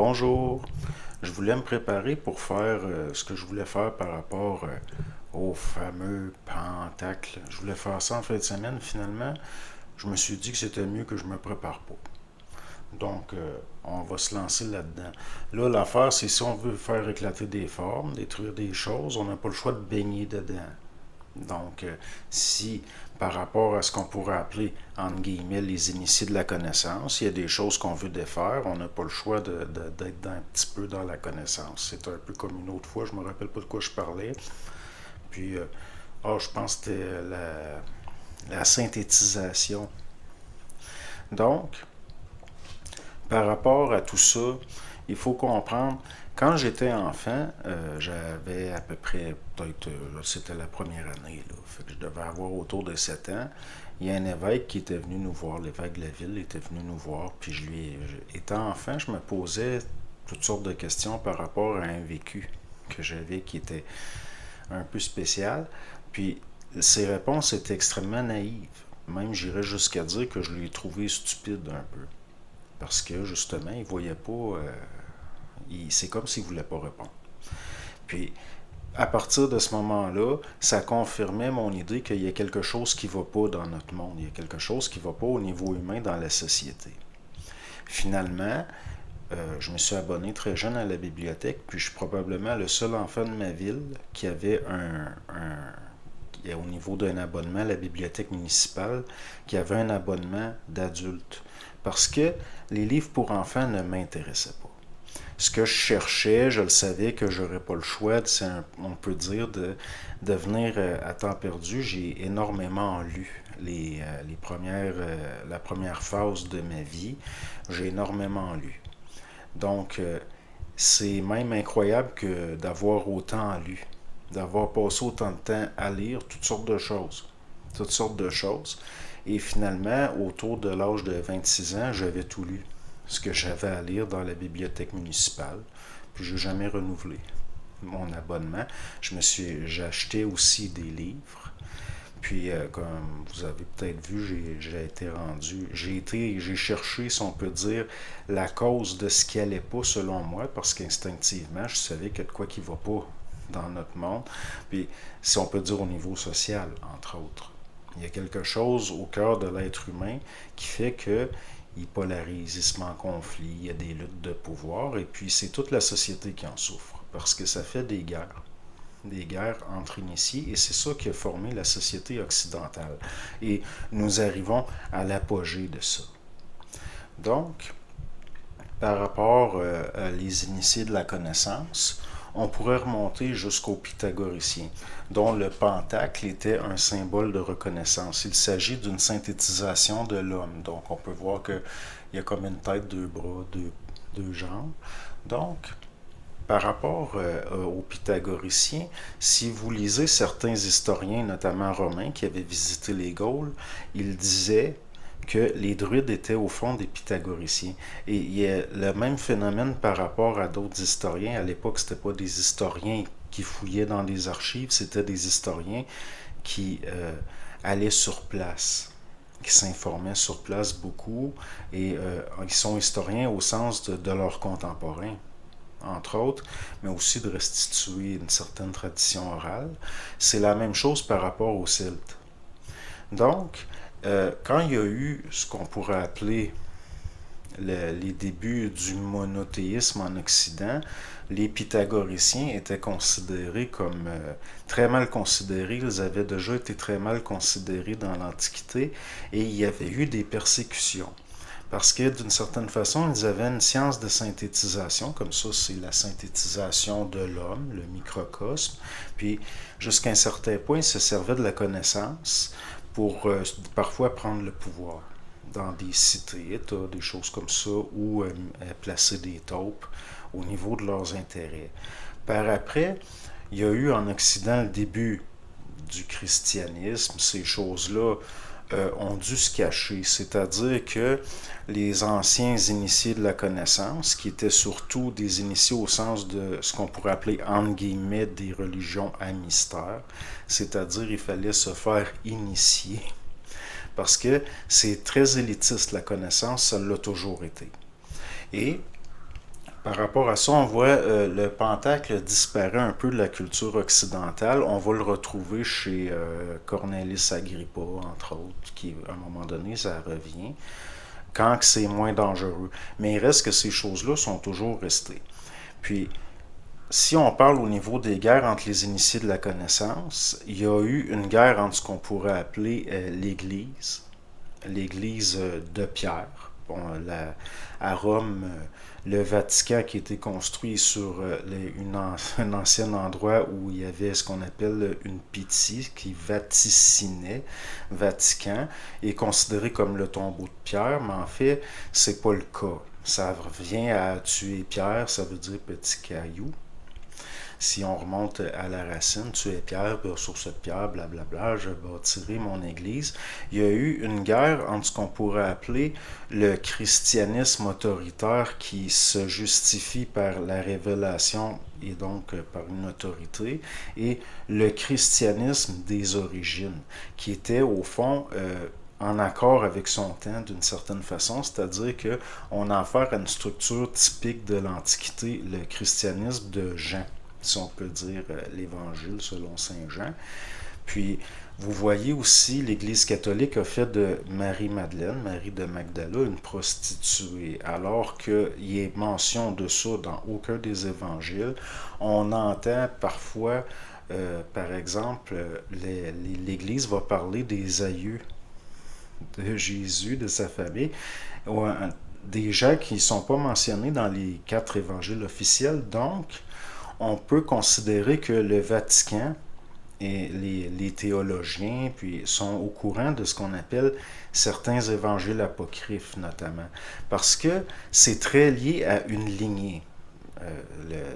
Bonjour, je voulais me préparer pour faire ce que je voulais faire par rapport au fameux pentacle. Je voulais faire ça en fin de semaine. Finalement, je me suis dit que c'était mieux que je me prépare pas. Donc, on va se lancer là-dedans. Là, l'affaire, c'est si on veut faire éclater des formes, détruire des choses, on n'a pas le choix de baigner dedans. Donc, si par rapport à ce qu'on pourrait appeler, entre guillemets, les initiés de la connaissance, il y a des choses qu'on veut défaire, on n'a pas le choix d'être un petit peu dans la connaissance. C'est un peu comme une autre fois, je me rappelle pas de quoi je parlais. Puis, je pense que c'était la synthétisation. Donc, par rapport à tout ça, il faut comprendre, quand j'étais enfant, j'avais à peu près, peut-être, c'était la première année, là, fait que je devais avoir autour de 7 ans. Il y a un évêque qui était venu nous voir, l'évêque de la ville était venu nous voir, puis étant enfant, je me posais toutes sortes de questions par rapport à un vécu que j'avais qui était un peu spécial. Puis ses réponses étaient extrêmement naïves. Même j'irais jusqu'à dire que je l'ai trouvé stupide un peu. Parce que justement, il voyait pas. C'est comme s'il voulait pas répondre. Puis, à partir de ce moment-là, ça confirmait mon idée qu'il y a quelque chose qui ne va pas dans notre monde. Il y a quelque chose qui ne va pas au niveau humain dans la société. Finalement, je me suis abonné très jeune à la bibliothèque, puis je suis probablement le seul enfant de ma ville qui avait au niveau d'un abonnement à la bibliothèque municipale, qui avait un abonnement d'adulte. Parce que les livres pour enfants ne m'intéressaient pas. Ce que je cherchais, je le savais que j'aurais pas le choix, on peut dire, de devenir à temps perdu. J'ai énormément lu la première phase de ma vie. J'ai énormément lu. Donc, c'est même incroyable que d'avoir autant lu, d'avoir passé autant de temps à lire toutes sortes de choses. Toutes sortes de choses. Et finalement, autour de l'âge de 26 ans, j'avais tout lu. Ce que j'avais à lire dans la bibliothèque municipale. Puis je n'ai jamais renouvelé mon abonnement. J'ai acheté aussi des livres. Puis, comme vous avez peut-être vu, j'ai cherché, si on peut dire, la cause de ce qui allait pas selon moi, parce qu'instinctivement, je savais qu'il y a de quoi qui va pas dans notre monde. Puis, si on peut dire au niveau social, entre autres. Il y a quelque chose au cœur de l'être humain qui fait que il polarise, il se met en conflit, il y a des luttes de pouvoir, et puis c'est toute la société qui en souffre, parce que ça fait des guerres entre initiés, et c'est ça qui a formé la société occidentale. Et nous arrivons à l'apogée de ça. Donc, par rapport à les initiés de la connaissance, on pourrait remonter jusqu'aux pythagoriciens, dont le pentacle était un symbole de reconnaissance. Il s'agit d'une synthétisation de l'homme. Donc, on peut voir qu'il y a comme une tête, deux bras, deux jambes. Donc, par rapport aux pythagoriciens, si vous lisez certains historiens, notamment romains, qui avaient visité les Gaules, ils disaient que les druides étaient au fond des pythagoriciens. Et il y a le même phénomène par rapport à d'autres historiens. À l'époque, ce n'était pas des historiens qui fouillaient dans les archives, c'était des historiens qui allaient sur place, qui s'informaient sur place beaucoup, et ils sont historiens au sens de leurs contemporains, entre autres, mais aussi de restituer une certaine tradition orale. C'est la même chose par rapport aux Celtes. Donc, quand il y a eu ce qu'on pourrait appeler les débuts du monothéisme en Occident, les pythagoriciens étaient considérés comme très mal considérés. Ils avaient déjà été très mal considérés dans l'Antiquité, et il y avait eu des persécutions. Parce que d'une certaine façon, ils avaient une science de synthétisation, comme ça c'est la synthétisation de l'homme, le microcosme, puis jusqu'à un certain point, ils se servaient de la connaissance pour parfois prendre le pouvoir dans des cités, États, des choses comme ça, ou placer des taupes au niveau de leurs intérêts. Par après, il y a eu en Occident le début du christianisme. Ces choses-là ont dû se cacher, c'est-à-dire que les anciens initiés de la connaissance, qui étaient surtout des initiés au sens de ce qu'on pourrait appeler entre guillemets des religions à mystère, c'est-à-dire il fallait se faire initier, parce que c'est très élitiste la connaissance, ça l'a toujours été. Et Par rapport à ça, on voit le pentacle disparaît un peu de la culture occidentale. On va le retrouver chez Cornelis Agrippa, entre autres, qui, à un moment donné, ça revient, quand c'est moins dangereux. Mais il reste que ces choses-là sont toujours restées. Puis, si on parle au niveau des guerres entre les initiés de la connaissance, il y a eu une guerre entre ce qu'on pourrait appeler l'Église de Pierre. Bon, à Rome, le Vatican qui a été construit sur un ancien endroit où il y avait ce qu'on appelle une pythie qui vaticinait Vatican, est considéré comme le tombeau de Pierre, mais en fait, c'est pas le cas. Ça revient à tuer Pierre, ça veut dire petit caillou. Si on remonte à la racine, tu es Pierre, sur cette pierre, blablabla, je bâtirai mon église. Il y a eu une guerre entre ce qu'on pourrait appeler le christianisme autoritaire qui se justifie par la révélation et donc par une autorité, et le christianisme des origines, qui était au fond en accord avec son temps d'une certaine façon, c'est-à-dire qu'on a affaire à une structure typique de l'Antiquité, le christianisme de Jean, si on peut dire l'Évangile selon Saint Jean. Puis, vous voyez aussi, l'Église catholique a fait de Marie-Madeleine, Marie de Magdala, une prostituée, alors qu'il est mention de ça dans aucun des évangiles. On entend parfois, par exemple, l'Église va parler des aïeux de Jésus, de sa famille, des gens qui ne sont pas mentionnés dans les 4 évangiles officiels. Donc, on peut considérer que le Vatican et les théologiens puis sont au courant de ce qu'on appelle certains évangiles apocryphes notamment, parce que c'est très lié à une lignée.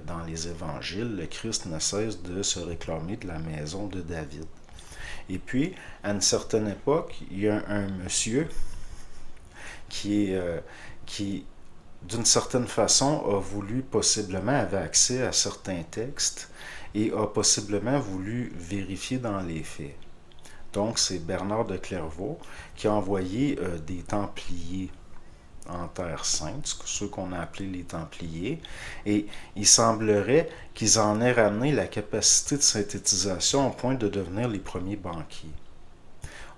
Dans les évangiles, le Christ ne cesse de se réclamer de la maison de David. Et puis, à une certaine époque, il y a un monsieur qui d'une certaine façon, a voulu possiblement, avait accès à certains textes et a possiblement voulu vérifier dans les faits. Donc, c'est Bernard de Clairvaux qui a envoyé des Templiers en Terre Sainte, ceux qu'on a appelés les Templiers, et il semblerait qu'ils en aient ramené la capacité de synthétisation au point de devenir les premiers banquiers.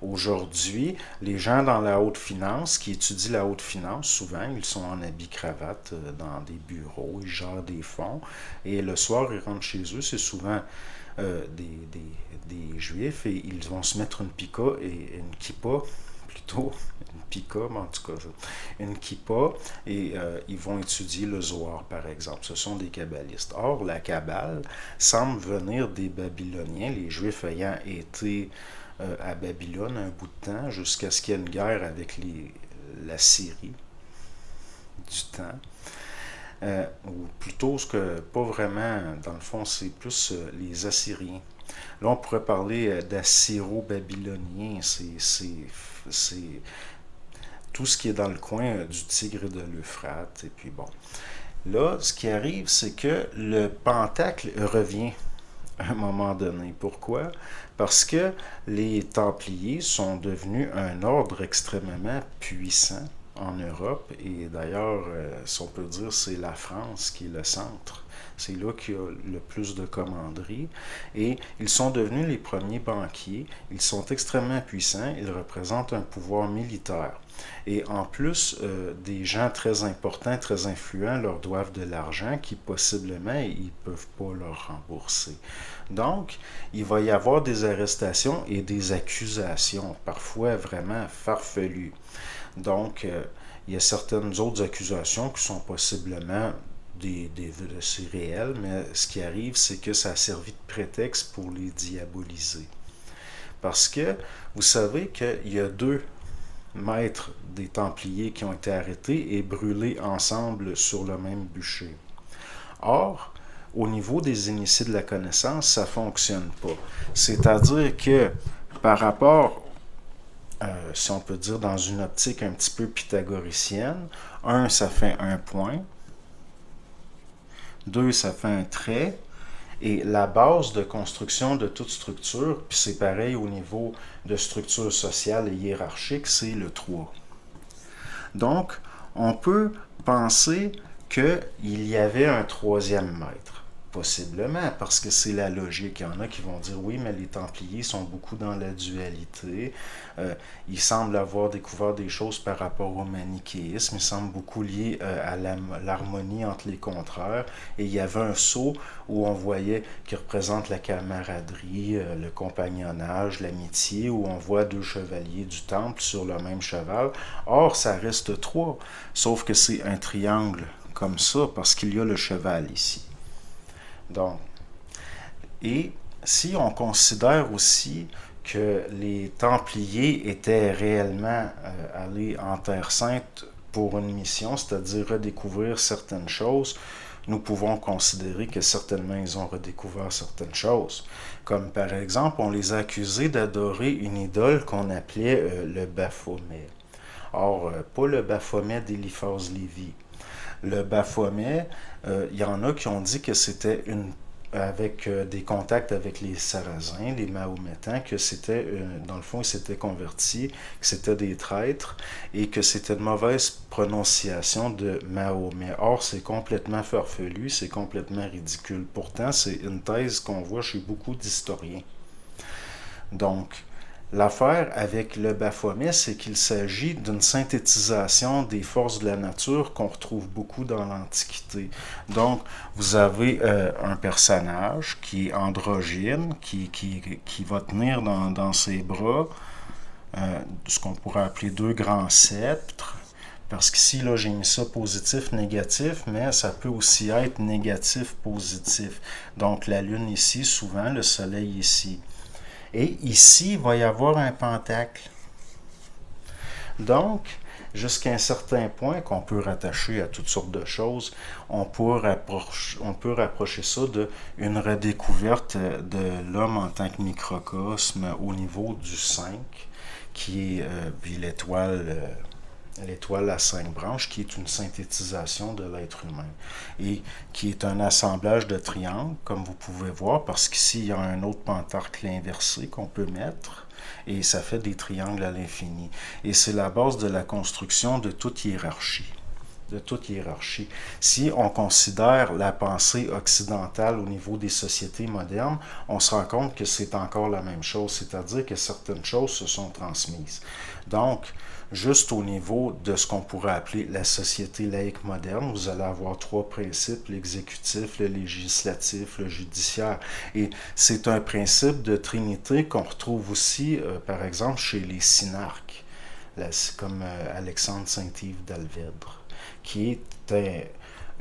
Aujourd'hui, les gens dans la haute finance, qui étudient la haute finance, souvent, ils sont en habit cravate dans des bureaux, ils gèrent des fonds, et le soir, ils rentrent chez eux, c'est souvent des juifs, et ils vont se mettre une pika et une kippa, plutôt, une pika, mais en tout cas, une kippa, et ils vont étudier le Zohar, par exemple. Ce sont des kabbalistes. Or, la Kabbale semble venir des Babyloniens, les Juifs ayant été à Babylone un bout de temps, jusqu'à ce qu'il y ait une guerre avec la Syrie du temps. Ou plutôt, ce que, pas vraiment, dans le fond, c'est plus les Assyriens. Là, on pourrait parler d'Assyro-Babyloniens. C'est tout ce qui est dans le coin du Tigre et de l'Euphrate. Et puis bon. Là, ce qui arrive, c'est que le Pentacle revient à un moment donné. Pourquoi? Parce que les Templiers sont devenus un ordre extrêmement puissant en Europe, et d'ailleurs, si on peut dire, c'est la France qui est le centre. C'est là qu'il y a le plus de commanderies, et ils sont devenus les premiers banquiers. Ils sont extrêmement puissants, ils représentent un pouvoir militaire. Et en plus, des gens très importants, très influents leur doivent de l'argent qui possiblement ils ne peuvent pas leur rembourser. Donc, il va y avoir des arrestations et des accusations, parfois vraiment farfelues. Donc, il y a certaines autres accusations qui sont possiblement c'est réel, mais ce qui arrive, c'est que ça a servi de prétexte pour les diaboliser. Parce que vous savez qu'il y a 2 maîtres des Templiers qui ont été arrêtés et brûlés ensemble sur le même bûcher. Or, au niveau des initiés de la connaissance, ça ne fonctionne pas. C'est-à-dire que par rapport, si on peut dire dans une optique un petit peu pythagoricienne, 1, ça fait un point, 2, ça fait un trait, et la base de construction de toute structure, puis c'est pareil au niveau de structure sociale et hiérarchique, c'est le 3. Donc, on peut penser qu'il y avait un troisième maître. Possiblement, parce que c'est la logique. Il y en a qui vont dire oui, mais les Templiers sont beaucoup dans la dualité. Ils semblent avoir découvert des choses par rapport au manichéisme. Ils semblent beaucoup liés à l'harmonie entre les contraires. Et il y avait un sceau où on voyait qui représente la camaraderie, le compagnonnage, l'amitié, où on voit deux chevaliers du temple sur le même cheval. Or, ça reste trois, sauf que c'est un triangle comme ça, parce qu'il y a le cheval ici. Donc, et si on considère aussi que les Templiers étaient réellement allés en Terre Sainte pour une mission, c'est-à-dire redécouvrir certaines choses, nous pouvons considérer que certainement ils ont redécouvert certaines choses. Comme par exemple, on les a accusés d'adorer une idole qu'on appelait le Baphomet. Or, pas le Baphomet d'Eliphas Lévi. Le Baphomet, il y en a qui ont dit que c'était avec des contacts avec les Sarrasins, les Mahométans, que c'était, dans le fond, ils s'étaient convertis, que c'était des traîtres et que c'était une mauvaise prononciation de Mahomet. Or, c'est complètement farfelu, c'est complètement ridicule. Pourtant, c'est une thèse qu'on voit chez beaucoup d'historiens. Donc, l'affaire avec le Baphomet, c'est qu'il s'agit d'une synthétisation des forces de la nature qu'on retrouve beaucoup dans l'Antiquité. Donc, vous avez un personnage qui est androgyne, qui va tenir dans ses bras ce qu'on pourrait appeler deux grands sceptres. Parce qu'ici, là, j'ai mis ça positif, négatif, mais ça peut aussi être négatif, positif. Donc, la Lune ici, souvent, le Soleil ici. Et ici, il va y avoir un pentacle. Donc, jusqu'à un certain point qu'on peut rattacher à toutes sortes de choses, on peut rapprocher ça d'une redécouverte de l'homme en tant que microcosme au niveau du 5, qui est l'étoile à 5 branches, qui est une synthétisation de l'être humain et qui est un assemblage de triangles, comme vous pouvez voir, parce qu'ici, il y a un autre pentacle inversé qu'on peut mettre et ça fait des triangles à l'infini. Et c'est la base de la construction de toute hiérarchie. Si on considère la pensée occidentale au niveau des sociétés modernes, on se rend compte que c'est encore la même chose, c'est-à-dire que certaines choses se sont transmises. Donc, juste au niveau de ce qu'on pourrait appeler la société laïque moderne, vous allez avoir trois principes, l'exécutif, le législatif, le judiciaire. Et c'est un principe de trinité qu'on retrouve aussi, par exemple, chez les synarques, comme Alexandre Saint-Yves d'Alvèdre, qui est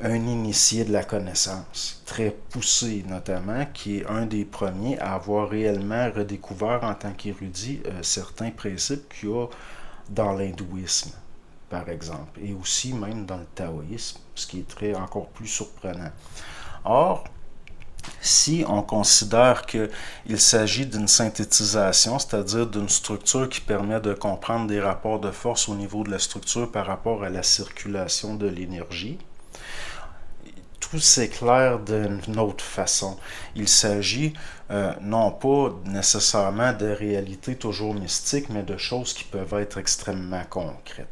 un initié de la connaissance, très poussé notamment, qui est un des premiers à avoir réellement redécouvert en tant qu'érudit certains principes qu'il y a dans l'hindouisme, par exemple, et aussi même dans le taoïsme, ce qui est encore plus surprenant. Or, si on considère qu'il s'agit d'une synthétisation, c'est-à-dire d'une structure qui permet de comprendre des rapports de force au niveau de la structure par rapport à la circulation de l'énergie, tout s'éclaire d'une autre façon. Il s'agit non pas nécessairement de réalités toujours mystiques, mais de choses qui peuvent être extrêmement concrètes.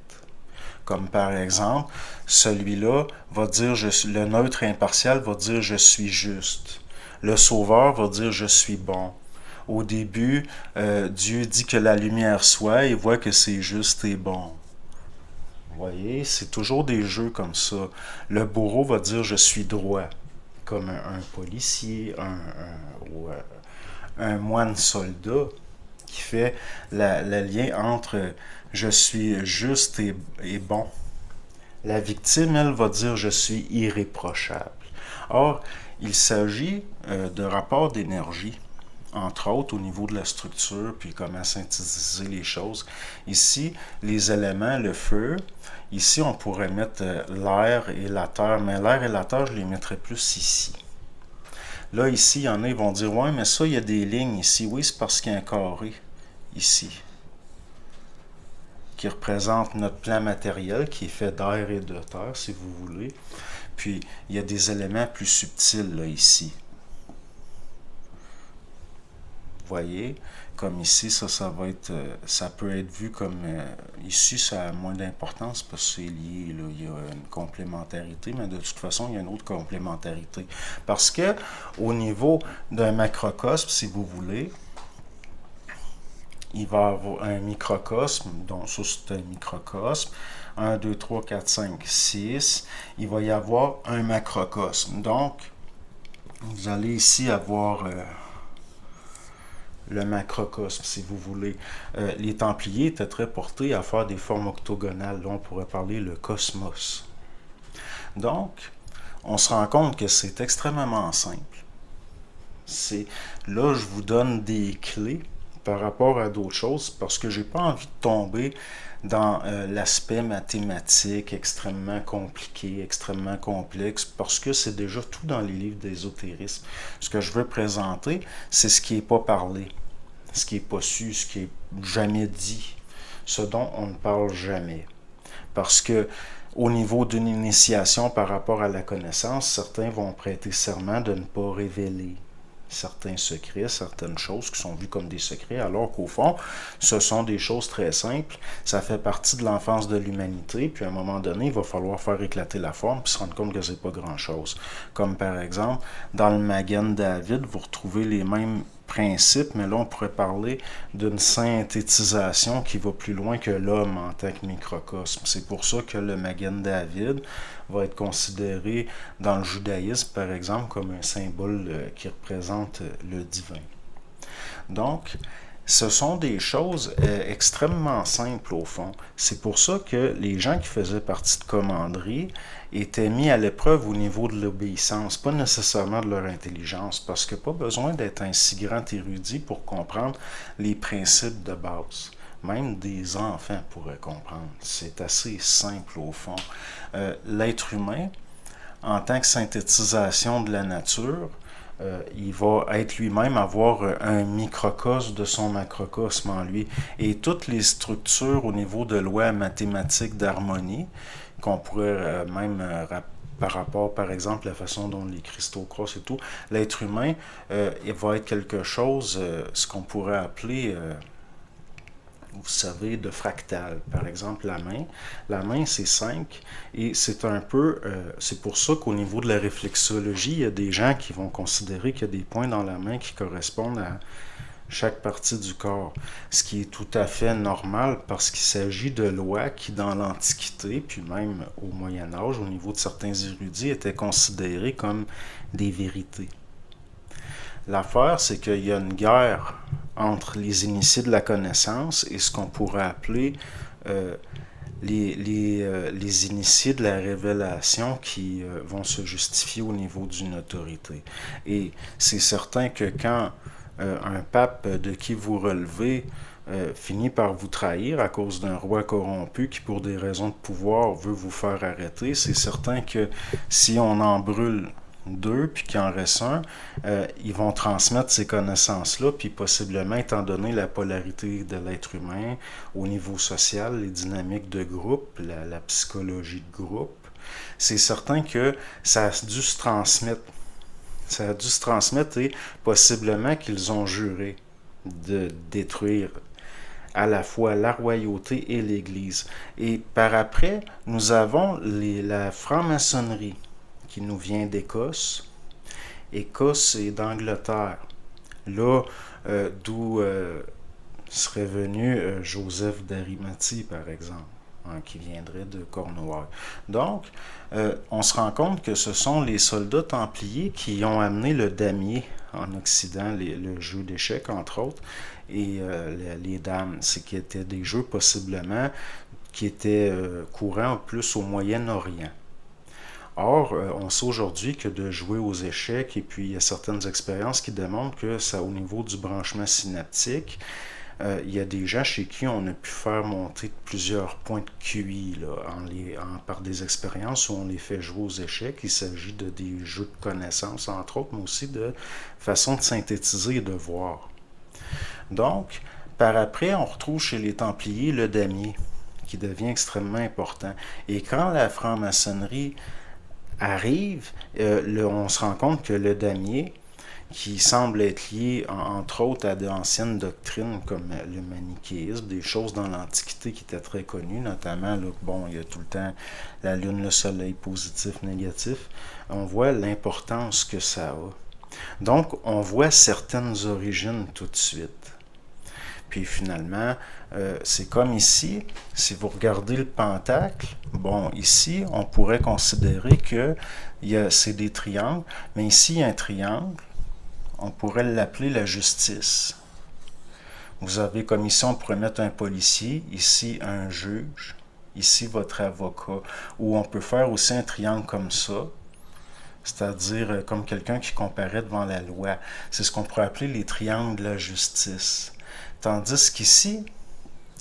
Comme par exemple, celui-là va dire, le neutre impartial va dire je suis juste. Le sauveur va dire je suis bon. Au début, Dieu dit que la lumière soit et voit que c'est juste et bon. Vous voyez, c'est toujours des jeux comme ça. Le bourreau va dire je suis droit, comme un policier, ou un moine soldat qui fait le lien entre je suis juste et bon. La victime, elle, va dire je suis irréprochable. Or, il s'agit de rapports d'énergie, entre autres au niveau de la structure, puis comment synthétiser les choses. Ici, les éléments, le feu, ici on pourrait mettre l'air et la terre, mais l'air et la terre, je les mettrais plus ici. Là, ici, il y en a, ils vont dire, ouais, mais ça, il y a des lignes ici. Oui, c'est parce qu'il y a un carré ici, qui représente notre plan matériel, qui est fait d'air et de terre, si vous voulez. Puis, il y a des éléments plus subtils, là, ici. Vous voyez, comme ici, ça va être, ça peut être vu comme, ici, ça a moins d'importance parce que c'est lié, là, il y a une complémentarité, mais de toute façon, il y a une autre complémentarité. Parce que, au niveau d'un macrocosme, si vous voulez, il va y avoir un microcosme, donc ça c'est un microcosme, 1, 2, 3, 4, 5, 6, il va y avoir un macrocosme. Donc, vous allez ici avoir le macrocosme, si vous voulez. Les Templiers étaient très portés à faire des formes octogonales. Là, on pourrait parler le cosmos. Donc, on se rend compte que c'est extrêmement simple. Là, je vous donne des clés par rapport à d'autres choses parce que j'ai pas envie de tomber dans l'aspect mathématique extrêmement compliqué, extrêmement complexe, parce que c'est déjà tout dans les livres d'ésotérisme. Ce que je veux présenter, c'est ce qui n'est pas parlé, ce qui n'est pas su, ce qui est jamais dit, ce dont on ne parle jamais. Parce que au niveau d'une initiation par rapport à la connaissance, certains vont prêter serment de ne pas révéler certains secrets, certaines choses qui sont vues comme des secrets, alors qu'au fond, ce sont des choses très simples. Ça fait partie de l'enfance de l'humanité, puis à un moment donné, il va falloir faire éclater la forme, puis se rendre compte que c'est pas grand-chose. Comme par exemple, dans le Magen David, vous retrouvez les mêmes principes, mais là, on pourrait parler d'une synthétisation qui va plus loin que l'homme en tant que microcosme. C'est pour ça que le Magen David va être considéré dans le judaïsme, par exemple, comme un symbole qui représente le divin. Donc, ce sont des choses extrêmement simples au fond. C'est pour ça que les gens qui faisaient partie de commanderie étaient mis à l'épreuve au niveau de l'obéissance, pas nécessairement de leur intelligence, parce que pas besoin d'être un si grand érudit pour comprendre les principes de base. Même des enfants pourraient comprendre. C'est assez simple au fond. L'être humain, en tant que synthétisation de la nature, il va être lui-même avoir un microcosme de son macrocosme en lui. Et toutes les structures au niveau de lois mathématiques d'harmonie, qu'on pourrait même par rapport, par exemple, à la façon dont les cristaux croissent et tout, l'être humain, il va être quelque chose, ce qu'on pourrait appeler vous savez, de fractal. Par exemple, la main. La main, c'est 5 et c'est un peu, c'est pour ça qu'au niveau de la réflexologie, il y a des gens qui vont considérer qu'il y a des points dans la main qui correspondent à chaque partie du corps, ce qui est tout à fait normal parce qu'il s'agit de lois qui, dans l'Antiquité, puis même au Moyen Âge, au niveau de certains érudits, étaient considérées comme des vérités. L'affaire, c'est qu'il y a une guerre entre les initiés de la connaissance et ce qu'on pourrait appeler les initiés de la révélation qui vont se justifier au niveau d'une autorité. Et c'est certain que quand un pape de qui vous relevez finit par vous trahir à cause d'un roi corrompu qui, pour des raisons de pouvoir, veut vous faire arrêter, c'est certain que si on en brûle deux, puis qu'il en reste un, ils vont transmettre ces connaissances-là, puis possiblement, étant donné la polarité de l'être humain au niveau social, les dynamiques de groupe, la psychologie de groupe, c'est certain que ça a dû se transmettre. Ça a dû se transmettre et possiblement qu'ils ont juré de détruire à la fois la royauté et l'Église. Et par après, nous avons la franc-maçonnerie qui nous vient d'Écosse. Écosse et d'Angleterre. Là, d'où serait venu Joseph d'Arimathie, par exemple, hein, qui viendrait de Cornouailles. Donc, on se rend compte que ce sont les soldats templiers qui ont amené le damier en Occident, le jeu d'échecs, entre autres, et les dames. C'est qui étaient des jeux, possiblement, qui étaient courants plus au Moyen-Orient. Or, on sait aujourd'hui que de jouer aux échecs, et puis il y a certaines expériences qui démontrent que ça, au niveau du branchement synaptique, il y a des gens chez qui on a pu faire monter plusieurs points de QI là, par des expériences où on les fait jouer aux échecs. Il s'agit de des jeux de connaissances, entre autres, mais aussi de façon de synthétiser et de voir. Donc, par après, on retrouve chez les Templiers le damier, qui devient extrêmement important. Et quand la franc-maçonnerie arrive, on se rend compte que le damier, qui semblent être liées, entre autres, à d'anciennes doctrines comme le manichéisme, des choses dans l'Antiquité qui étaient très connues, notamment, là, bon, il y a tout le temps la lune, le soleil, positif, négatif. On voit l'importance que ça a. Donc, on voit certaines origines tout de suite. Puis finalement, c'est comme ici, si vous regardez le pentacle, bon, ici, on pourrait considérer que c'est des triangles, mais ici, il y a un triangle, on pourrait l'appeler la justice. Vous avez comme ici, on pourrait mettre un policier, ici un juge, ici votre avocat, ou on peut faire aussi un triangle comme ça, c'est-à-dire comme quelqu'un qui comparaît devant la loi. C'est ce qu'on pourrait appeler les triangles de la justice. Tandis qu'ici,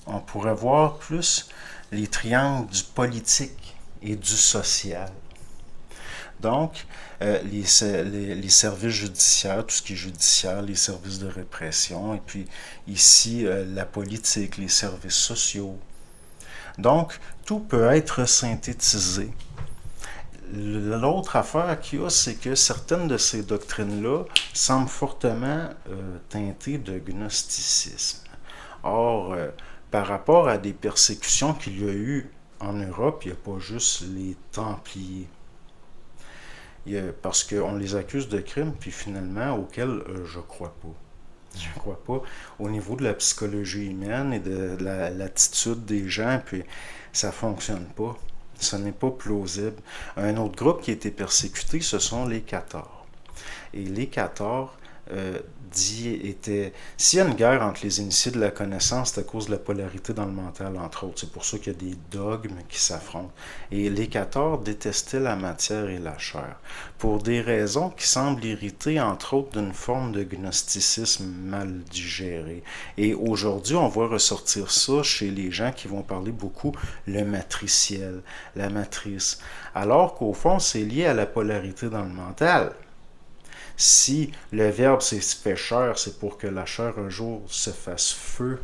on pourrait voir plus les triangles du politique et du social. Donc, les services judiciaires, tout ce qui est judiciaire, les services de répression, et puis ici, la politique, les services sociaux. Donc, tout peut être synthétisé. L'autre affaire qu'il y a, c'est que certaines de ces doctrines-là semblent fortement teintées de gnosticisme. Or, par rapport à des persécutions qu'il y a eu en Europe, il n'y a pas juste les Templiers. Parce qu'on les accuse de crimes, puis finalement, auxquels je ne crois pas. Je ne crois pas au niveau de la psychologie humaine et de l'attitude des gens, puis ça ne fonctionne pas. Ce n'est pas plausible. Un autre groupe qui a été persécuté, ce sont les Cathars. Et les Cathars, s'il y a une guerre entre les initiés de la connaissance, c'est à cause de la polarité dans le mental, entre autres. C'est pour ça qu'il y a des dogmes qui s'affrontent. Et les Cathars détestaient la matière et la chair, pour des raisons qui semblent irriter, entre autres, d'une forme de gnosticisme mal digéré. Et aujourd'hui, on voit ressortir ça chez les gens qui vont parler beaucoup le matriciel, la matrice. Alors qu'au fond, c'est lié à la polarité dans le mental. Si le verbe c'est se fait chair, c'est pour que la chair un jour se fasse feu,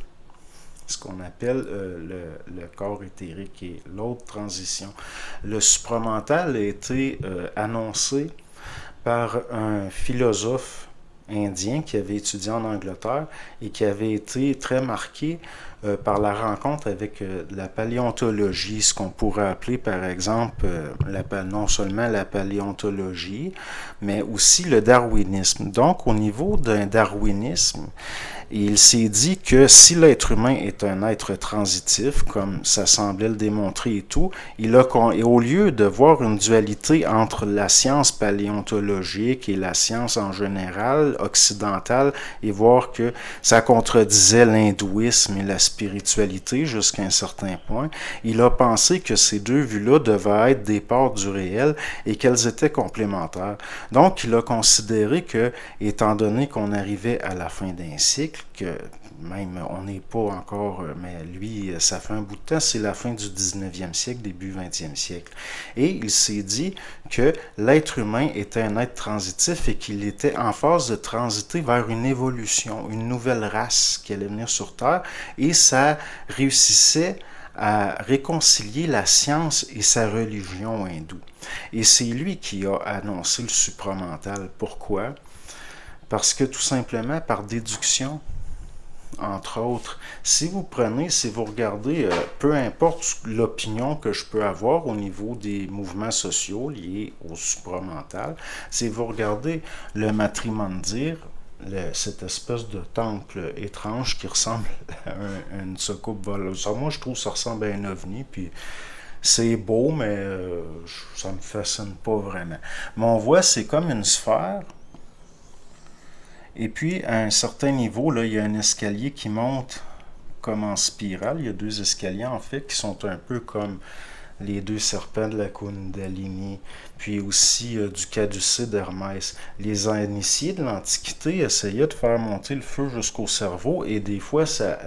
ce qu'on appelle le corps éthérique et l'autre transition. Le supramental a été annoncé par un philosophe indien qui avait étudié en Angleterre et qui avait été très marqué par la rencontre avec la paléontologie, ce qu'on pourrait appeler par exemple non seulement la paléontologie, mais aussi le darwinisme. Donc au niveau d'un darwinisme, il s'est dit que si l'être humain est un être transitif, comme ça semblait le démontrer et tout, et au lieu de voir une dualité entre la science paléontologique et la science en général occidentale, et voir que ça contredisait l'hindouisme et la spiritualité jusqu'à un certain point, il a pensé que ces deux vues-là devaient être des parts du réel et qu'elles étaient complémentaires. Donc, il a considéré que, étant donné qu'on arrivait à la fin d'un cycle, que même on n'est pas encore, mais lui, ça fait un bout de temps, c'est la fin du 19e siècle, début 20e siècle. Et il s'est dit que l'être humain était un être transitif et qu'il était en phase de transiter vers une évolution, une nouvelle race qui allait venir sur Terre, et ça réussissait à réconcilier la science et sa religion hindoue. Et c'est lui qui a annoncé le supramental. Pourquoi? Parce que tout simplement, par déduction, entre autres, si vous regardez, peu importe l'opinion que je peux avoir au niveau des mouvements sociaux liés au supramental, si vous regardez le Matrimandir, cette espèce de temple étrange qui ressemble à une soucoupe voleuse. Moi, je trouve que ça ressemble à un ovni, puis c'est beau, mais ça me fascine pas vraiment. Mais on voit, c'est comme une sphère. Et puis, à un certain niveau, là, il y a un escalier qui monte comme en spirale. Il y a deux escaliers, en fait, qui sont un peu comme les deux serpents de la Kundalini, puis aussi du caducée d'Hermès. Les initiés de l'Antiquité essayaient de faire monter le feu jusqu'au cerveau, et des fois,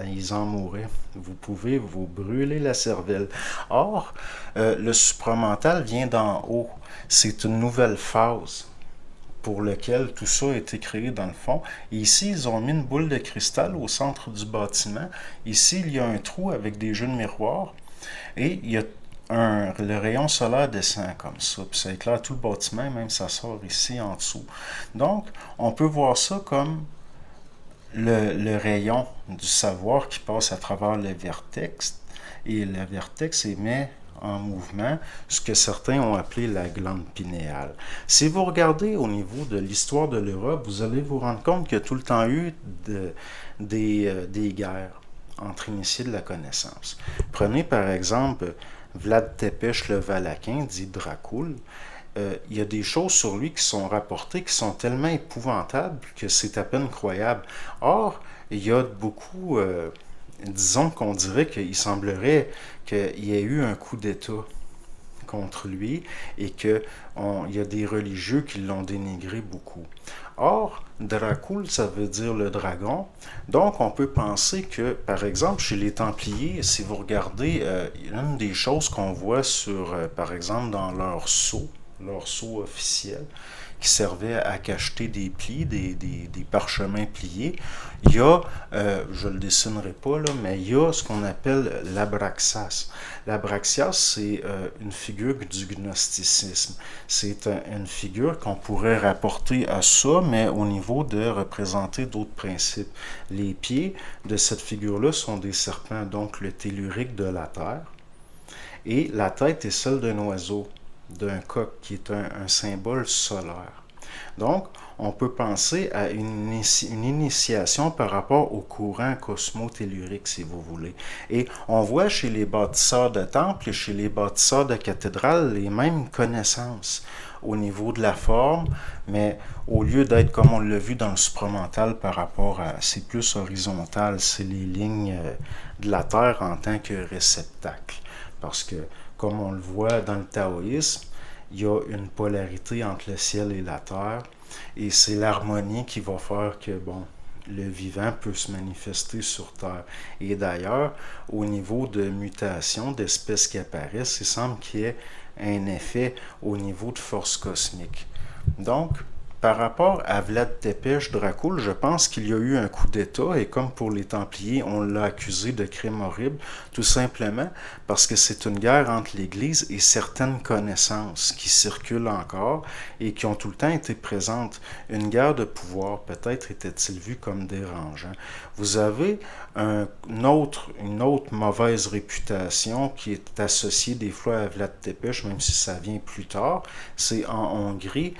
ils en mouraient. Vous pouvez vous brûler la cervelle. Or, le supramental vient d'en haut. C'est une nouvelle phase pour lequel tout ça a été créé dans le fond. Et ici, ils ont mis une boule de cristal au centre du bâtiment. Ici, il y a un trou avec des jeux de miroirs. Et il y a le rayon solaire descend comme ça, puis ça éclaire tout le bâtiment, même ça sort ici en dessous. Donc, on peut voir ça comme le rayon du savoir qui passe à travers le vertex, et le vertex émet en mouvement ce que certains ont appelé la glande pinéale. Si vous regardez au niveau de l'histoire de l'Europe, vous allez vous rendre compte qu'il y a tout le temps eu des guerres entre initiés de la connaissance. Prenez par exemple Vlad Tepes le Valaquin, dit Dracul. Il y a des choses sur lui qui sont rapportées qui sont tellement épouvantables que c'est à peine croyable. Or, il y a beaucoup, disons qu'on dirait qu'il semblerait qu'il y ait eu un coup d'État contre lui et qu'il y a des religieux qui l'ont dénigré beaucoup. Or, Dracul, ça veut dire le dragon. Donc, on peut penser que, par exemple, chez les Templiers, si vous regardez, une des choses qu'on voit sur, par exemple, dans leur sceau officiel, qui servait à cacheter des plis, des parchemins pliés. Il y a, je ne le dessinerai pas là, mais il y a ce qu'on appelle l'abraxas. L'abraxas, c'est une figure du gnosticisme. C'est une figure qu'on pourrait rapporter à ça, mais au niveau de représenter d'autres principes. Les pieds de cette figure-là sont des serpents, donc le tellurique de la terre, et la tête est celle d'un oiseau, d'un coq, qui est un symbole solaire. Donc, on peut penser à une initiation par rapport au courant cosmotellurique, si vous voulez. Et on voit chez les bâtisseurs de temples et chez les bâtisseurs de cathédrales les mêmes connaissances au niveau de la forme, mais au lieu d'être comme on l'a vu dans le supramental par rapport à, c'est plus horizontal, c'est les lignes de la Terre en tant que réceptacle. Parce que, comme on le voit dans le taoïsme, il y a une polarité entre le ciel et la terre, et c'est l'harmonie qui va faire que, bon, le vivant peut se manifester sur Terre. Et d'ailleurs, au niveau de mutation d'espèces qui apparaissent, il semble qu'il y ait un effet au niveau de force cosmique. Donc, par rapport à Vlad Tepes Dracul, je pense qu'il y a eu un coup d'État et comme pour les Templiers, on l'a accusé de crimes horribles, tout simplement parce que c'est une guerre entre l'Église et certaines connaissances qui circulent encore et qui ont tout le temps été présentes. Une guerre de pouvoir, peut-être était-il vu comme dérangeant. Vous avez une autre mauvaise réputation qui est associée des fois à Vlad Tepes, même si ça vient plus tard, c'est en Hongrie,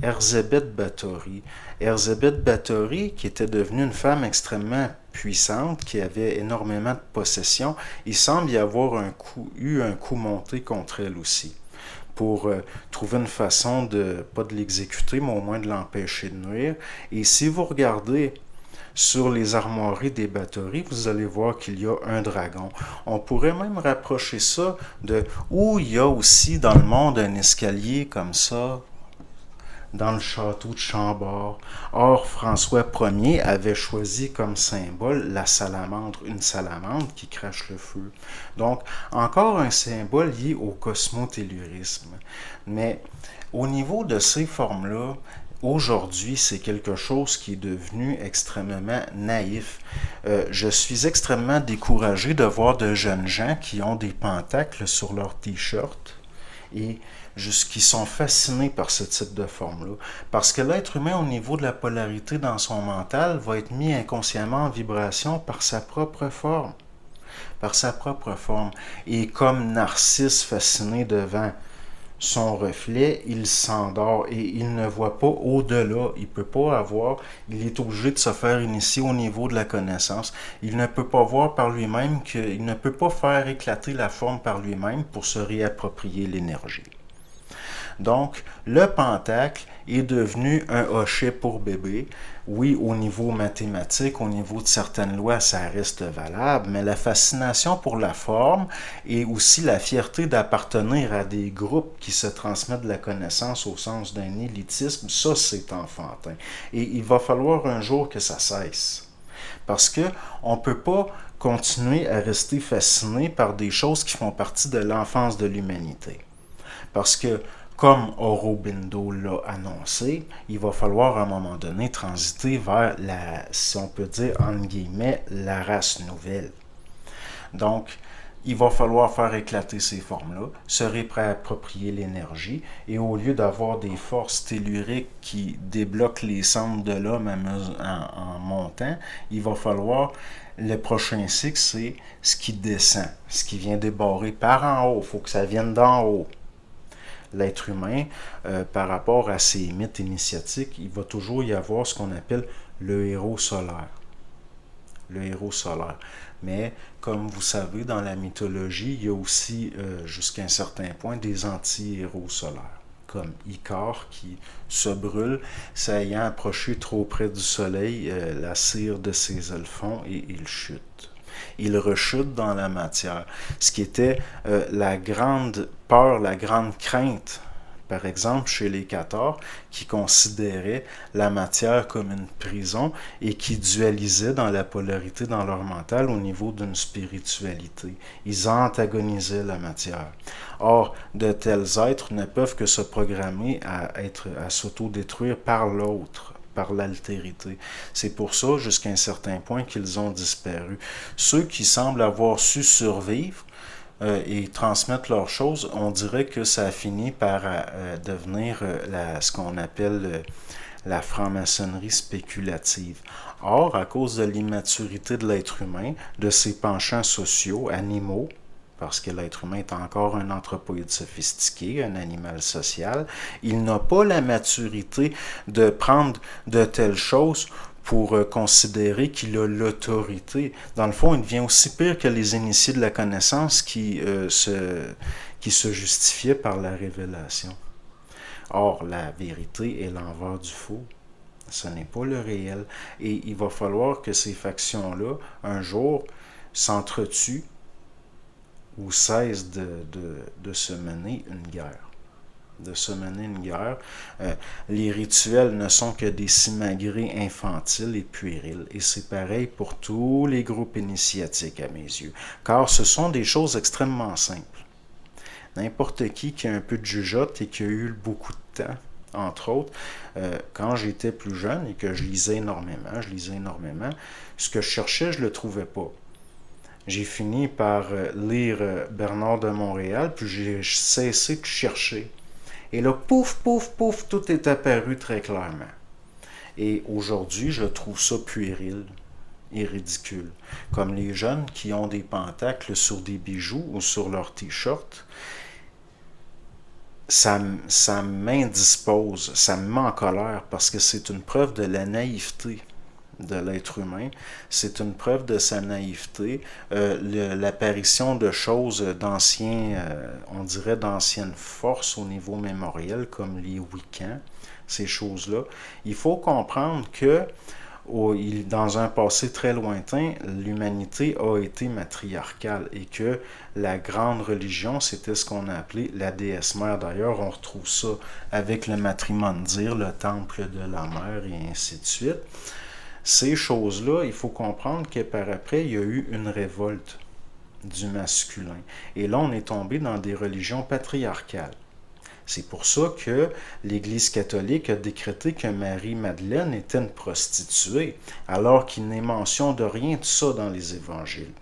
Erzsébet Báthory. Erzsébet Báthory, qui était devenue une femme extrêmement puissante, qui avait énormément de possessions, il semble y avoir eu un coup monté contre elle aussi, pour trouver une façon pas de l'exécuter, mais au moins de l'empêcher de nuire. Et si vous regardez sur les armoiries des Báthory, vous allez voir qu'il y a un dragon. On pourrait même rapprocher ça de où il y a aussi dans le monde un escalier comme ça, dans le château de Chambord. Or, François Ier avait choisi comme symbole la salamandre, une salamandre qui crache le feu. Donc, encore un symbole lié au cosmotellurisme. Mais au niveau de ces formes-là, aujourd'hui, c'est quelque chose qui est devenu extrêmement naïf. Je suis extrêmement découragé de voir de jeunes gens qui ont des pentacles sur leurs t-shirts et qui sont fascinés par ce type de forme-là. Parce que l'être humain, au niveau de la polarité dans son mental, va être mis inconsciemment en vibration par sa propre forme. Par sa propre forme. Et comme Narcisse fasciné devant son reflet, il s'endort et il ne voit pas au-delà. Il peut pas avoir, il est obligé de se faire initier au niveau de la connaissance. Il ne peut pas voir par lui-même il ne peut pas faire éclater la forme par lui-même pour se réapproprier l'énergie. Donc, le pentacle est devenu un hochet pour bébé. Oui, au niveau mathématique, au niveau de certaines lois, ça reste valable, mais la fascination pour la forme et aussi la fierté d'appartenir à des groupes qui se transmettent de la connaissance au sens d'un élitisme, ça c'est enfantin. Et il va falloir un jour que ça cesse. Parce qu'on ne peut pas continuer à rester fasciné par des choses qui font partie de l'enfance de l'humanité. Parce que comme Aurobindo l'a annoncé, il va falloir à un moment donné transiter vers si on peut dire, entre guillemets, la race nouvelle. Donc, il va falloir faire éclater ces formes-là, se réapproprier l'énergie, et au lieu d'avoir des forces telluriques qui débloquent les centres de l'homme en montant, il va falloir, le prochain cycle, c'est ce qui descend, ce qui vient débarrer par en haut, il faut que ça vienne d'en haut. L'être humain, par rapport à ses mythes initiatiques, il va toujours y avoir ce qu'on appelle le héros solaire. Le héros solaire. Mais, comme vous savez, dans la mythologie, il y a aussi, jusqu'à un certain point, des anti-héros solaires, comme Icare qui se brûle, s'ayant approché trop près du soleil, la cire de ses ailes fond et il chute. Il rechute dans la matière, ce qui était la grande peur, la grande crainte, par exemple chez les Cathars, qui considéraient la matière comme une prison et qui dualisaient dans la polarité dans leur mental au niveau d'une spiritualité. Ils antagonisaient la matière. Or, de tels êtres ne peuvent que se programmer à s'autodétruire par l'autre, par l'altérité. C'est pour ça, jusqu'à un certain point, qu'ils ont disparu. Ceux qui semblent avoir su survivre et transmettre leurs choses, on dirait que ça a fini par devenir ce qu'on appelle la franc-maçonnerie spéculative. Or, à cause de l'immaturité de l'être humain, de ses penchants sociaux, animaux, parce que l'être humain est encore un anthropoïde sophistiqué, un animal social, il n'a pas la maturité de prendre de telles choses pour considérer qu'il a l'autorité. Dans le fond, il devient aussi pire que les initiés de la connaissance qui se justifiaient par la révélation. Or, la vérité est l'envers du faux. Ce n'est pas le réel. Et il va falloir que ces factions-là, un jour, s'entretuent ou cessent de se mener une guerre. Les rituels ne sont que des simagrées infantiles et puériles, et c'est pareil pour tous les groupes initiatiques à mes yeux, car ce sont des choses extrêmement simples. N'importe qui a un peu de jugeote et qui a eu beaucoup de temps, entre autres, quand j'étais plus jeune et que je lisais énormément, ce que je cherchais, je ne le trouvais pas. J'ai fini par lire Bernard de Montréal, puis j'ai cessé de chercher. Et là, pouf, pouf, pouf, tout est apparu très clairement. Et aujourd'hui, je trouve ça puéril et ridicule. Comme les jeunes qui ont des pentacles sur des bijoux ou sur leur t-shirt, ça m'indispose, ça me met en colère parce que c'est une preuve de la naïveté de l'être humain. C'est une preuve de sa naïveté, l'apparition de choses d'anciens, on dirait d'anciennes forces au niveau mémoriel, comme les Wiccans, ces choses-là. Il faut comprendre que dans un passé très lointain, l'humanité a été matriarcale et que la grande religion, c'était ce qu'on a appelé la déesse mère. D'ailleurs, on retrouve ça avec le matrimondir, le temple de la mère et ainsi de suite. Ces choses-là, il faut comprendre que par après, il y a eu une révolte du masculin. Et là, on est tombé dans des religions patriarcales. C'est pour ça que l'Église catholique a décrété que Marie-Madeleine était une prostituée, alors qu'il n'est mention de rien de ça dans les évangiles.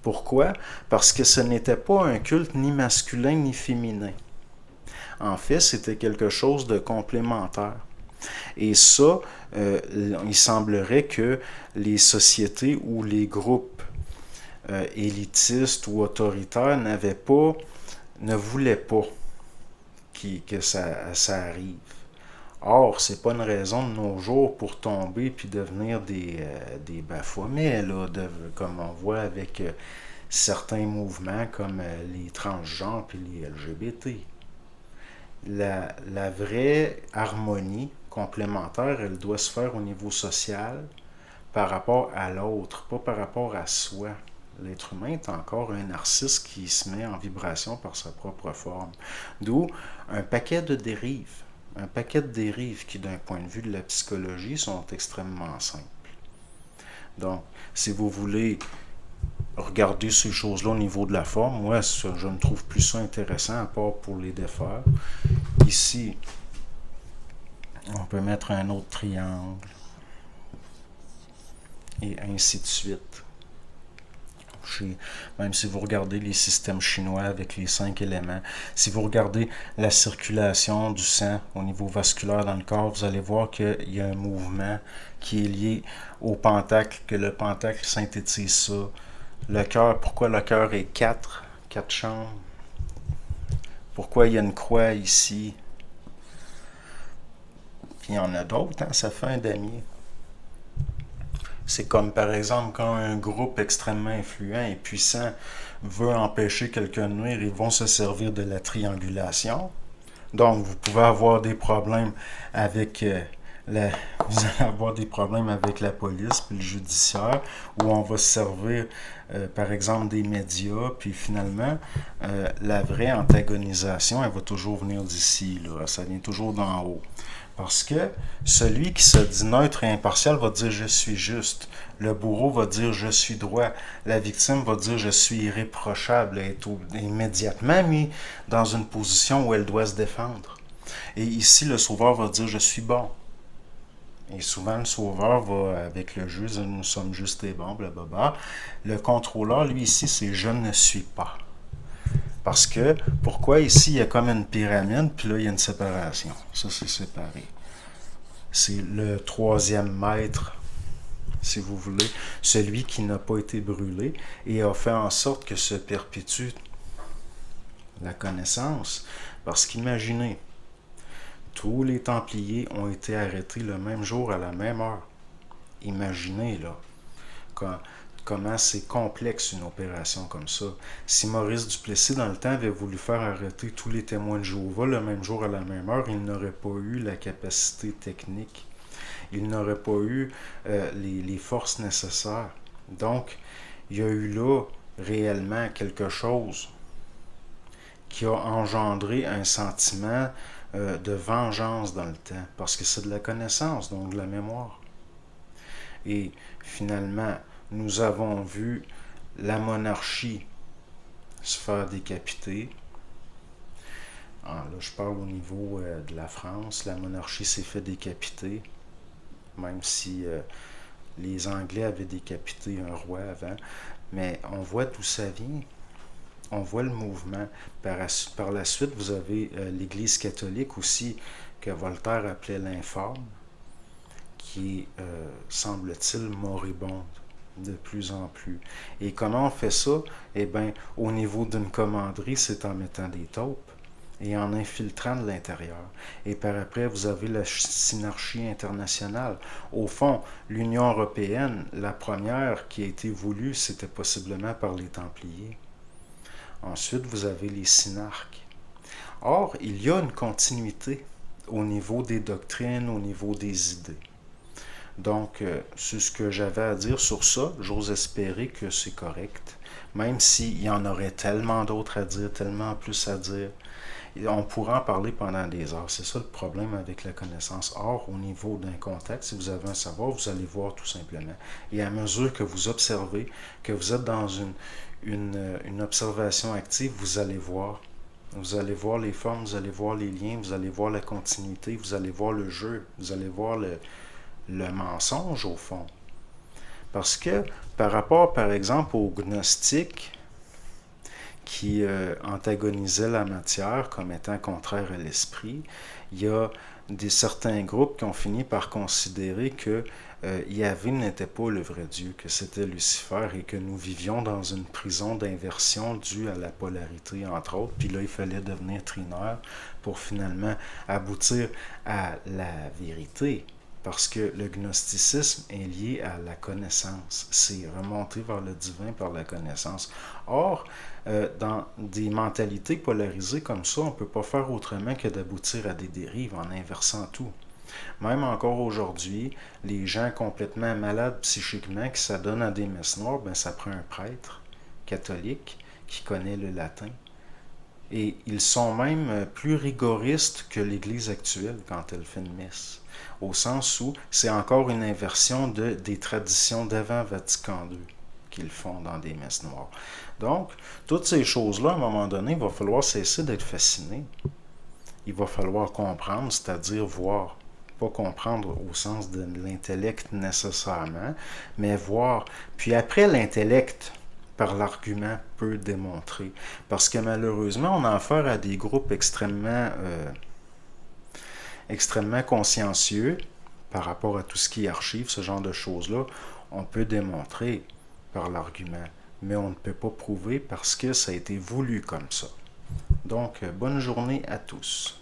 Pourquoi? Parce que ce n'était pas un culte ni masculin ni féminin. En fait, c'était quelque chose de complémentaire. Et ça, il semblerait que les sociétés ou les groupes élitistes ou autoritaires ne voulaient pas que ça arrive. Or, c'est pas une raison de nos jours pour tomber puis devenir des Baphomets, là, comme on voit avec certains mouvements comme les transgenres puis les LGBT. La vraie harmonie complémentaire, elle doit se faire au niveau social par rapport à l'autre, pas par rapport à soi. L'être humain est encore un narcisse qui se met en vibration par sa propre forme. D'où un paquet de dérives. Un paquet de dérives qui, d'un point de vue de la psychologie, sont extrêmement simples. Donc, si vous voulez regarder ces choses-là au niveau de la forme, moi, je ne trouve plus ça intéressant, à part pour les défaire. Ici, on peut mettre un autre triangle. Et ainsi de suite. même si vous regardez les systèmes chinois avec les 5 éléments, si vous regardez la circulation du sang au niveau vasculaire dans le corps, vous allez voir qu'il y a un mouvement qui est lié au pentacle, que le pentacle synthétise ça. Le cœur, pourquoi le cœur est 4 chambres? Pourquoi il y a une croix ici? Puis il y en a d'autres, hein? Ça fait un damier. C'est comme par exemple quand un groupe extrêmement influent et puissant veut empêcher quelqu'un de nuire, ils vont se servir de la triangulation. Donc vous pouvez avoir des problèmes avec la, vous allez avoir des problèmes avec la police puis le judiciaire, où on va se servir par exemple des médias, puis finalement la vraie antagonisation, elle va toujours venir d'ici, là. Ça vient toujours d'en haut. Parce que celui qui se dit neutre et impartial va dire je suis juste. Le bourreau va dire je suis droit. La victime va dire je suis irréprochable et est immédiatement mis dans une position où elle doit se défendre. Et ici, le sauveur va dire je suis bon. Et souvent, le sauveur va avec le juge, nous sommes justes et bons, blablabla. Le contrôleur, lui, ici, c'est je ne suis pas. Parce que, pourquoi ici, il y a comme une pyramide, puis là, il y a une séparation. Ça, c'est séparé. C'est le troisième maître, si vous voulez, celui qui n'a pas été brûlé et a fait en sorte que se perpétue la connaissance. Parce qu'imaginez, tous les Templiers ont été arrêtés le même jour à la même heure. Imaginez, là, comment c'est complexe une opération comme ça. Si Maurice Duplessis, dans le temps, avait voulu faire arrêter tous les témoins de Jéhovah le même jour à la même heure, il n'aurait pas eu la capacité technique. Il n'aurait pas eu les forces nécessaires. Donc, il y a eu là réellement quelque chose qui a engendré un sentiment de vengeance dans le temps, parce que c'est de la connaissance, donc de la mémoire. Et finalement, nous avons vu la monarchie se faire décapiter. Ah, là, je parle au niveau de la France. La monarchie s'est fait décapiter, même si les Anglais avaient décapité un roi avant. Mais on voit d'où ça vient. On voit le mouvement. Par la suite, vous avez l'Église catholique aussi, que Voltaire appelait l'informe, qui est, semble-t-il, moribonde de plus en plus. Et comment on fait ça? Eh bien, au niveau d'une commanderie, c'est en mettant des taupes et en infiltrant de l'intérieur. Et par après, vous avez la synarchie internationale. Au fond, l'Union européenne, la première qui a été voulue, c'était possiblement par les Templiers. Ensuite, vous avez les synarques. Or, il y a une continuité au niveau des doctrines, au niveau des idées. Donc, c'est ce que j'avais à dire sur ça. J'ose espérer que c'est correct, même s'il y en aurait tellement d'autres à dire, tellement plus à dire. On pourra en parler pendant des heures. C'est ça le problème avec la connaissance. Or, au niveau d'un contact, si vous avez un savoir, vous allez voir tout simplement. Et à mesure que vous observez, que vous êtes dans une observation active, vous allez voir. Vous allez voir les formes, vous allez voir les liens, vous allez voir la continuité, vous allez voir le jeu, vous allez voir le mensonge au fond. Parce que par rapport, par exemple, aux gnostiques qui antagonisaient la matière comme étant contraire à l'esprit, il y a certains groupes qui ont fini par considérer que Yahvé n'était pas le vrai Dieu, que c'était Lucifer et que nous vivions dans une prison d'inversion due à la polarité, entre autres. Puis là, il fallait devenir trinaire pour finalement aboutir à la vérité. Parce que le gnosticisme est lié à la connaissance. C'est remonter vers le divin par la connaissance. Or, dans des mentalités polarisées comme ça, on ne peut pas faire autrement que d'aboutir à des dérives en inversant tout. Même encore aujourd'hui, les gens complètement malades psychiquement qui s'adonnent à des messes noires, ben ça prend un prêtre catholique qui connaît le latin. Et ils sont même plus rigoristes que l'Église actuelle quand elle fait une messe. Au sens où c'est encore une inversion des traditions d'avant Vatican II qu'ils font dans des messes noires. Donc, toutes ces choses-là, à un moment donné, il va falloir cesser d'être fasciné. Il va falloir comprendre, c'est-à-dire voir. Pas comprendre au sens de l'intellect nécessairement, mais voir. Puis après l'intellect, par l'argument peut démontrer. Parce que malheureusement, on a affaire à des groupes extrêmement consciencieux par rapport à tout ce qui est archive, ce genre de choses-là. On peut démontrer par l'argument, mais on ne peut pas prouver parce que ça a été voulu comme ça. Donc, bonne journée à tous.